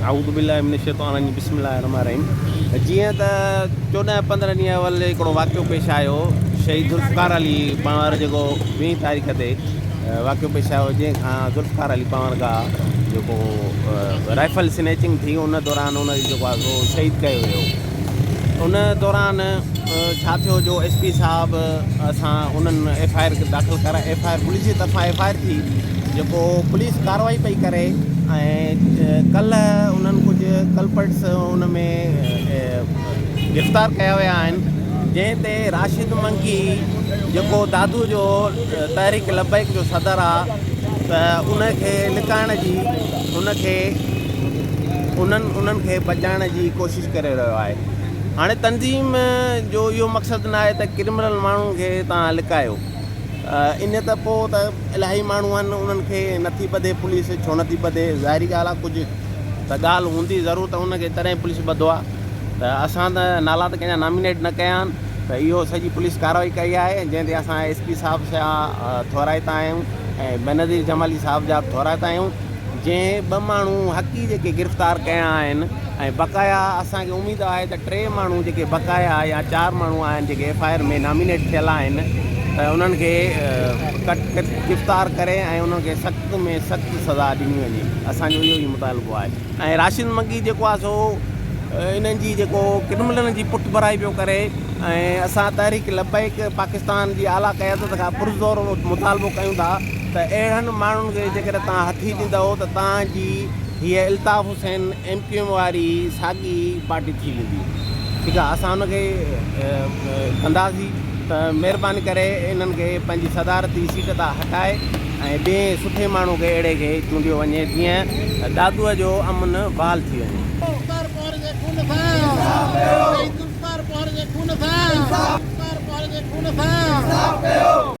आऊदु बिल्लाहि मिनश शैतानिर रजीम बिस्मिल्लाहिर रहमानिर रहीम। जीअं त 14-15 ॾींहं अवल हिकिड़ो वाक़ियो पेश आयो शहीद ज़ुल्फ़कार अली पंवर जेको 20 तारीख़ ते वाक़ियो पेश आयो, जंहिंखां ज़ुल्फ़कार अली पंवर खां जेको राइफल स्नैचिंग थी उन दौरान उन जेको आहे सो शहीद कयो वियो। उन दौरान छा थियो जो SP साहब असां उन्हनि FIR दाख़िल कराए, FIR पुलिस जी तरफ़ां FIR थी, जेको पुलिस कार्रवाई पई करे ऐं कल्ह उन्हनि कुझु कल्पर्ट्स उन में गिरफ़्तार कया विया आहिनि, जंहिं ते राशिद मंकी जेको दादू जो तहरीक लबैक जो सदर आहे, त उनखे लिकाइण जी उन्हनि खे बचाइण जी कोशिशि करे रहियो आहे। हाणे तंज़ीम जो इहो मक़सदु न आहे त क्रिमिनल माण्हुनि खे तव्हां लिकायो, इन त पोइ त इलाही माण्हू आहिनि उन्हनि खे नथी ॿधे पुलिस, छो नथी ॿधे? ज़ाहिरी ॻाल्हि आहे, कुझु त ॻाल्हि हूंदी ज़रूरु त उनखे तॾहिं पुलिस ॿधो आहे। त असां त नाला त कंहिंजा नॉमिनेट न कया आहिनि, त इहो सॼी पुलिस कार्रवाई कई आहे, जंहिं ते असां SP साहब सां थोराइता आहियूं ऐं बेनज़ीर जमाली साहब जा थोराइता आहियूं, जंहिं 2 माण्हू हक़ी जेके गिरफ़्तार कया आहिनि ऐं बक़ाया असांखे उमेदु आहे त 3 माण्हू जेके बक़ाया या 4 माण्हू आहिनि जेके FIR में नॉमिनेट थियल आहिनि, त उन्हनि खे गिरफ़्तार करे ऐं उन्हनि खे सख़्त में सख़्त सज़ा ॾिनी वञे। असांजो इहो ई मुतालबो आहे। ऐं राशिद मंकी जेको आहे सो इन्हनि जी जेको क्रिमिनलनि जी पुठ भराई पियो करे, ऐं असां तहरीक लबैक पाकिस्तान जी आला क़यादत खां पुरज़ोर मुतालबो कयूं था त अहिड़नि माण्हुनि खे जेकर तव्हां हथी ॾींदव त तव्हांजी हीअ इल्ताफ़ हुसैन MQM वारी साॻी पार्टी थी वेंदी। ठीकु आहे, असां हुनखे कंदासीं, त महिरबानी करे इन्हनि खे पंहिंजी सदारती सीट तां हटाए ऐं ॿिए सुठे माण्हू खे अहिड़े खे चूंडियो वञे जीअं दादूअ जो अमन बहाल थी वञे। इंसाफ कयो।